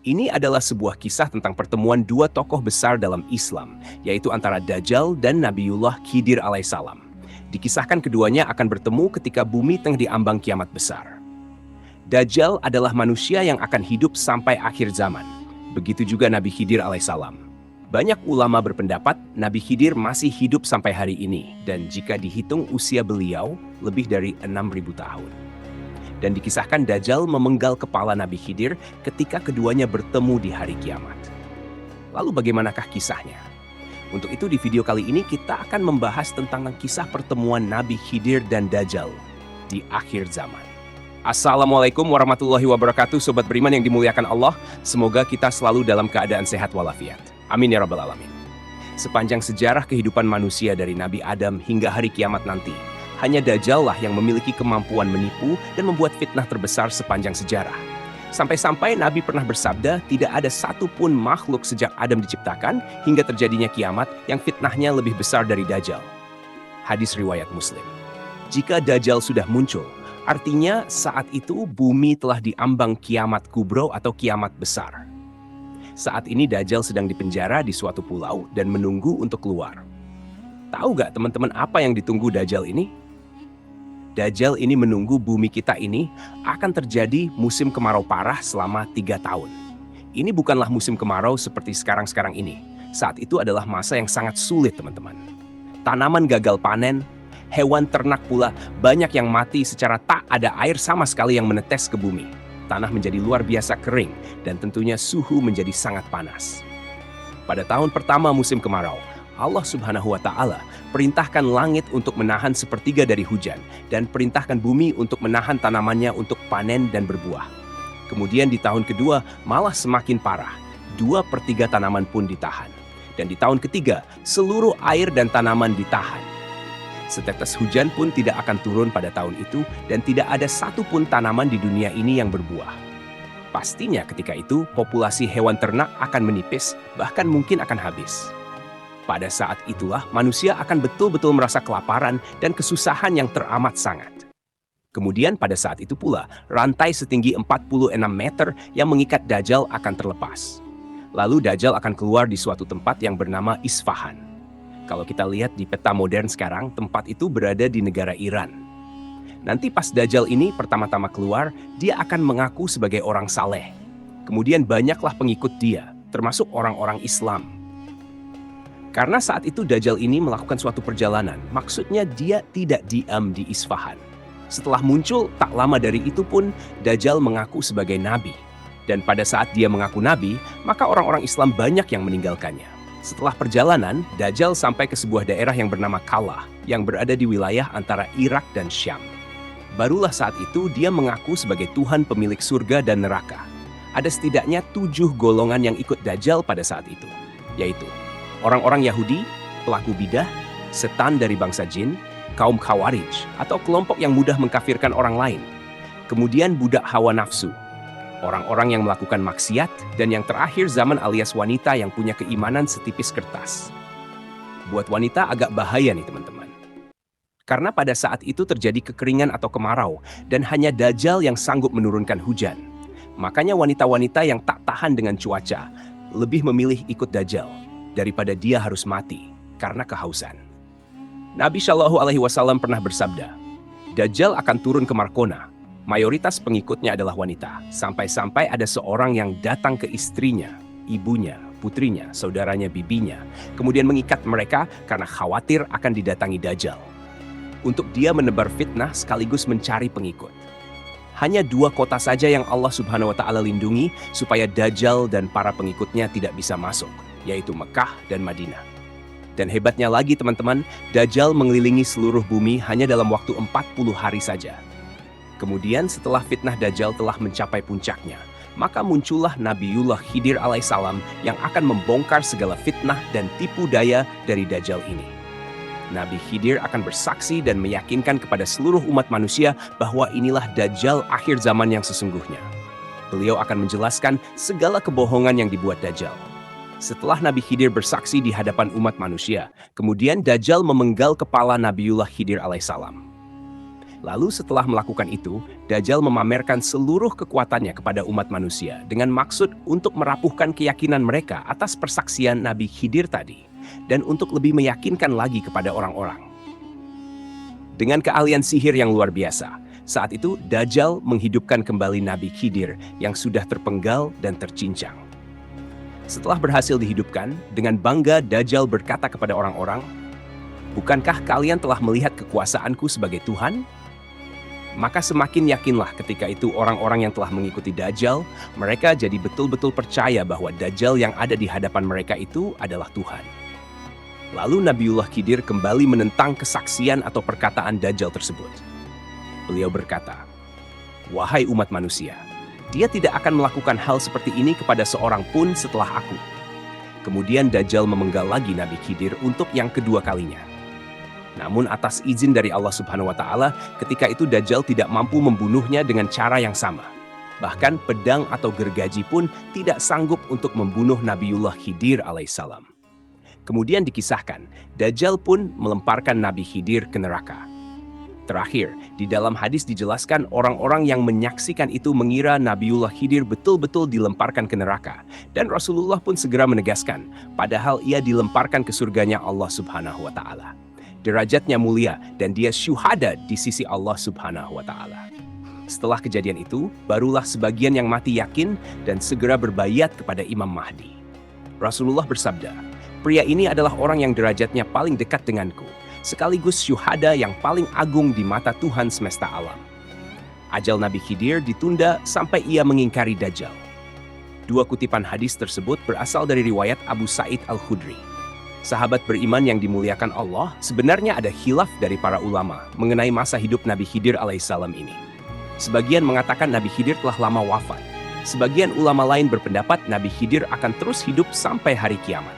Ini adalah sebuah kisah tentang pertemuan dua tokoh besar dalam Islam, yaitu antara Dajjal dan Nabiullah Khidir alaihissalam. Dikisahkan keduanya akan bertemu ketika bumi tengah diambang kiamat besar. Dajjal adalah manusia yang akan hidup sampai akhir zaman. Begitu juga Nabi Khidir alaihissalam. Banyak ulama berpendapat Nabi Khidir masih hidup sampai hari ini, dan jika dihitung usia beliau lebih dari 6.000 tahun. Dan dikisahkan Dajjal memenggal kepala Nabi Khidir ketika keduanya bertemu di hari kiamat. Lalu bagaimanakah kisahnya? Untuk itu di video kali ini kita akan membahas tentang kisah pertemuan Nabi Khidir dan Dajjal di akhir zaman. Assalamualaikum warahmatullahi wabarakatuh, sobat beriman yang dimuliakan Allah. Semoga kita selalu dalam keadaan sehat walafiat. Amin ya rabbal alamin. Sepanjang sejarah kehidupan manusia dari Nabi Adam hingga hari kiamat nanti, hanya Dajjal lah yang memiliki kemampuan menipu dan membuat fitnah terbesar sepanjang sejarah. Sampai-sampai Nabi pernah bersabda, tidak ada satupun makhluk sejak Adam diciptakan hingga terjadinya kiamat yang fitnahnya lebih besar dari Dajjal. Hadis riwayat Muslim. Jika Dajjal sudah muncul, artinya saat itu bumi telah diambang kiamat kubro atau kiamat besar. Saat ini Dajjal sedang dipenjara di suatu pulau dan menunggu untuk keluar. Tahu gak teman-teman apa yang ditunggu Dajjal ini? Dajjal ini menunggu bumi kita ini akan terjadi musim kemarau parah selama 3 tahun. Ini bukanlah musim kemarau seperti sekarang-sekarang ini. Saat itu adalah masa yang sangat sulit, teman-teman. Tanaman gagal panen, hewan ternak pula banyak yang mati secara tak ada air sama sekali yang menetes ke bumi. Tanah menjadi luar biasa kering dan tentunya suhu menjadi sangat panas. Pada tahun pertama musim kemarau, Allah Subhanahu wa Ta'ala perintahkan langit untuk menahan sepertiga dari hujan dan perintahkan bumi untuk menahan tanamannya untuk panen dan berbuah. Kemudian di tahun kedua malah semakin parah, 2/3 tanaman pun ditahan. Dan di tahun ketiga seluruh air dan tanaman ditahan. Setetes hujan pun tidak akan turun pada tahun itu dan tidak ada satupun tanaman di dunia ini yang berbuah. Pastinya ketika itu populasi hewan ternak akan menipis, bahkan mungkin akan habis. Pada saat itulah manusia akan betul-betul merasa kelaparan dan kesusahan yang teramat sangat. Kemudian pada saat itu pula, rantai setinggi 46 meter yang mengikat Dajjal akan terlepas. Lalu Dajjal akan keluar di suatu tempat yang bernama Isfahan. Kalau kita lihat di peta modern sekarang, tempat itu berada di negara Iran. Nanti pas Dajjal ini pertama-tama keluar, dia akan mengaku sebagai orang saleh. Kemudian banyaklah pengikut dia, termasuk orang-orang Islam. Karena saat itu Dajjal ini melakukan suatu perjalanan, maksudnya dia tidak diam di Isfahan. Setelah muncul, tak lama dari itu pun Dajjal mengaku sebagai nabi. Dan pada saat dia mengaku nabi, maka orang-orang Islam banyak yang meninggalkannya. Setelah perjalanan, Dajjal sampai ke sebuah daerah yang bernama Kalah, yang berada di wilayah antara Irak dan Syam. Barulah saat itu dia mengaku sebagai Tuhan pemilik surga dan neraka. Ada setidaknya 7 golongan yang ikut Dajjal pada saat itu, yaitu orang-orang Yahudi, pelaku bidah, setan dari bangsa jin, kaum Khawarij, atau kelompok yang mudah mengkafirkan orang lain. Kemudian budak hawa nafsu, orang-orang yang melakukan maksiat, dan yang terakhir zaman alias wanita yang punya keimanan setipis kertas. Buat wanita agak bahaya nih teman-teman. Karena pada saat itu terjadi kekeringan atau kemarau, dan hanya Dajjal yang sanggup menurunkan hujan. Makanya wanita-wanita yang tak tahan dengan cuaca, lebih memilih ikut Dajjal daripada dia harus mati karena kehausan. Nabi Shallallahu Alaihi Wasallam pernah bersabda, Dajjal akan turun ke Markona. Mayoritas pengikutnya adalah wanita, sampai-sampai ada seorang yang datang ke istrinya, ibunya, putrinya, saudaranya, bibinya, kemudian mengikat mereka karena khawatir akan didatangi Dajjal. Untuk dia menebar fitnah sekaligus mencari pengikut. Hanya 2 kota saja yang Allah Subhanahu wa Ta'ala lindungi supaya Dajjal dan para pengikutnya tidak bisa masuk, yaitu Mekah dan Madinah. Dan hebatnya lagi teman-teman, Dajjal mengelilingi seluruh bumi hanya dalam waktu 40 hari saja. Kemudian setelah fitnah Dajjal telah mencapai puncaknya, maka muncullah Nabiullah Khidir alaihissalam yang akan membongkar segala fitnah dan tipu daya dari Dajjal ini. Nabi Khidir akan bersaksi dan meyakinkan kepada seluruh umat manusia bahwa inilah Dajjal akhir zaman yang sesungguhnya. Beliau akan menjelaskan segala kebohongan yang dibuat Dajjal. Setelah Nabi Khidir bersaksi di hadapan umat manusia, kemudian Dajjal memenggal kepala Nabiullah Khidir alaihissalam. Lalu setelah melakukan itu, Dajjal memamerkan seluruh kekuatannya kepada umat manusia dengan maksud untuk merapuhkan keyakinan mereka atas persaksian Nabi Khidir tadi dan untuk lebih meyakinkan lagi kepada orang-orang. Dengan keahlian sihir yang luar biasa, saat itu Dajjal menghidupkan kembali Nabi Khidir yang sudah terpenggal dan tercincang. Setelah berhasil dihidupkan, dengan bangga Dajjal berkata kepada orang-orang, "Bukankah kalian telah melihat kekuasaanku sebagai Tuhan?" Maka semakin yakinlah ketika itu orang-orang yang telah mengikuti Dajjal, mereka jadi betul-betul percaya bahwa Dajjal yang ada di hadapan mereka itu adalah Tuhan. Lalu Nabiullah Khidir kembali menentang kesaksian atau perkataan Dajjal tersebut. Beliau berkata, "Wahai umat manusia, dia tidak akan melakukan hal seperti ini kepada seorang pun setelah aku." Kemudian Dajjal memenggal lagi Nabi Khidir untuk yang kedua kalinya. Namun atas izin dari Allah Subhanahu wa Ta'ala, ketika itu Dajjal tidak mampu membunuhnya dengan cara yang sama. Bahkan pedang atau gergaji pun tidak sanggup untuk membunuh Nabiullah Khidir alaihissalam. Kemudian dikisahkan, Dajjal pun melemparkan Nabi Khidir ke neraka. Terakhir, di dalam hadis dijelaskan orang-orang yang menyaksikan itu mengira Nabiullah Khidir betul-betul dilemparkan ke neraka. Dan Rasulullah pun segera menegaskan, padahal ia dilemparkan ke surganya Allah Subhanahu wa Ta'ala. Derajatnya mulia dan dia syuhada di sisi Allah Subhanahu wa Ta'ala. Setelah kejadian itu, barulah sebagian yang mati yakin dan segera berbayat kepada Imam Mahdi. Rasulullah bersabda, "Pria ini adalah orang yang derajatnya paling dekat denganku, sekaligus syuhada yang paling agung di mata Tuhan semesta alam." Ajal Nabi Khidir ditunda sampai ia mengingkari Dajjal. Dua kutipan hadis tersebut berasal dari riwayat Abu Sa'id Al-Khudri. Sahabat beriman yang dimuliakan Allah, sebenarnya ada khilaf dari para ulama mengenai masa hidup Nabi Khidir alaihissalam ini. Sebagian mengatakan Nabi Khidir telah lama wafat. Sebagian ulama lain berpendapat Nabi Khidir akan terus hidup sampai hari kiamat.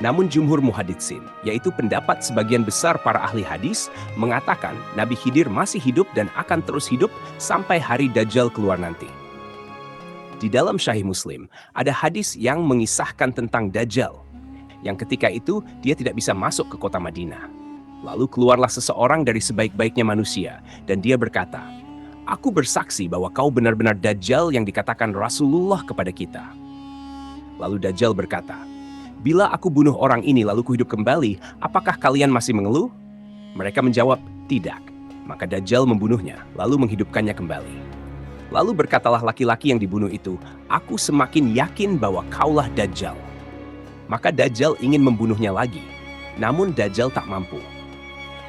Namun jumhur muhaditsin, yaitu pendapat sebagian besar para ahli hadis, mengatakan Nabi Khidir masih hidup dan akan terus hidup sampai hari Dajjal keluar nanti. Di dalam Sahih Muslim, ada hadis yang mengisahkan tentang Dajjal, yang ketika itu dia tidak bisa masuk ke kota Madinah. Lalu keluarlah seseorang dari sebaik-baiknya manusia, dan dia berkata, "Aku bersaksi bahwa kau benar-benar Dajjal yang dikatakan Rasulullah kepada kita." Lalu Dajjal berkata, "Bila aku bunuh orang ini lalu kuhidup kembali, apakah kalian masih mengeluh?" Mereka menjawab, "Tidak." Maka Dajjal membunuhnya, lalu menghidupkannya kembali. Lalu berkatalah laki-laki yang dibunuh itu, "Aku semakin yakin bahwa kaulah Dajjal." Maka Dajjal ingin membunuhnya lagi, namun Dajjal tak mampu.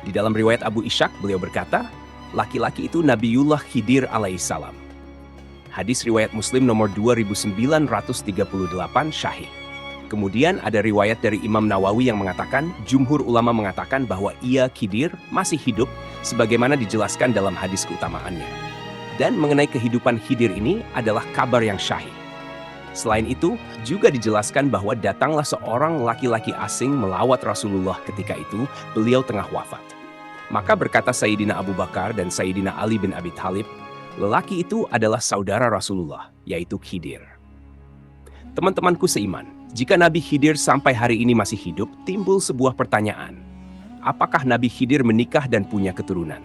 Di dalam riwayat Abu Ishaq, beliau berkata, laki-laki itu Nabiullah Khidir alaihissalam. Hadis riwayat Muslim nomor 2938 Syahih. Kemudian ada riwayat dari Imam Nawawi yang mengatakan, jumhur ulama mengatakan bahwa ia Khidir masih hidup sebagaimana dijelaskan dalam hadis keutamaannya. Dan mengenai kehidupan Khidir ini adalah kabar yang syahih. Selain itu, juga dijelaskan bahwa datanglah seorang laki-laki asing melawat Rasulullah ketika itu beliau tengah wafat. Maka berkata Sayyidina Abu Bakar dan Sayyidina Ali bin Abi Thalib, lelaki itu adalah saudara Rasulullah, yaitu Khidir. Teman-temanku seiman, jika Nabi Khidir sampai hari ini masih hidup, timbul sebuah pertanyaan. Apakah Nabi Khidir menikah dan punya keturunan?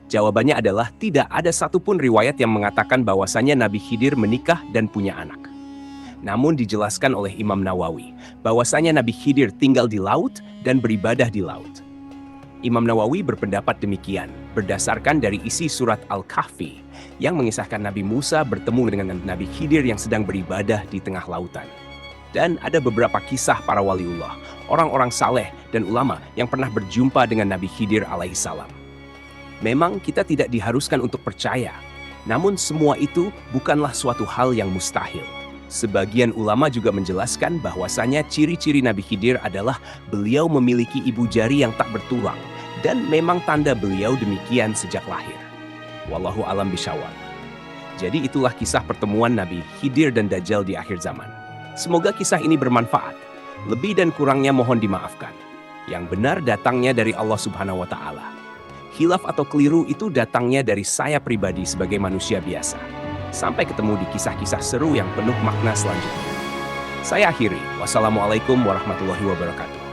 Jawabannya adalah tidak ada satupun riwayat yang mengatakan bahwasannya Nabi Khidir menikah dan punya anak. Namun dijelaskan oleh Imam Nawawi bahwasanya Nabi Khidir tinggal di laut dan beribadah di laut. Imam Nawawi berpendapat demikian berdasarkan dari isi surat Al-Kahfi yang mengisahkan Nabi Musa bertemu dengan Nabi Khidir yang sedang beribadah di tengah lautan. Dan ada beberapa kisah para waliullah, orang-orang saleh dan ulama yang pernah berjumpa dengan Nabi Khidir alaihissalam. Memang kita tidak diharuskan untuk percaya, namun semua itu bukanlah suatu hal yang mustahil. Sebagian ulama juga menjelaskan bahwasanya ciri-ciri Nabi Khidir adalah beliau memiliki ibu jari yang tak bertulang dan memang tanda beliau demikian sejak lahir. Wallahu alam bishawab. Jadi itulah kisah pertemuan Nabi Khidir dan Dajjal di akhir zaman. Semoga kisah ini bermanfaat. Lebih dan kurangnya mohon dimaafkan. Yang benar datangnya dari Allah Subhanahu wa Ta'ala. Khilaf atau keliru itu datangnya dari saya pribadi sebagai manusia biasa. Sampai ketemu di kisah-kisah seru yang penuh makna selanjutnya. Saya akhiri. Wassalamualaikum warahmatullahi wabarakatuh.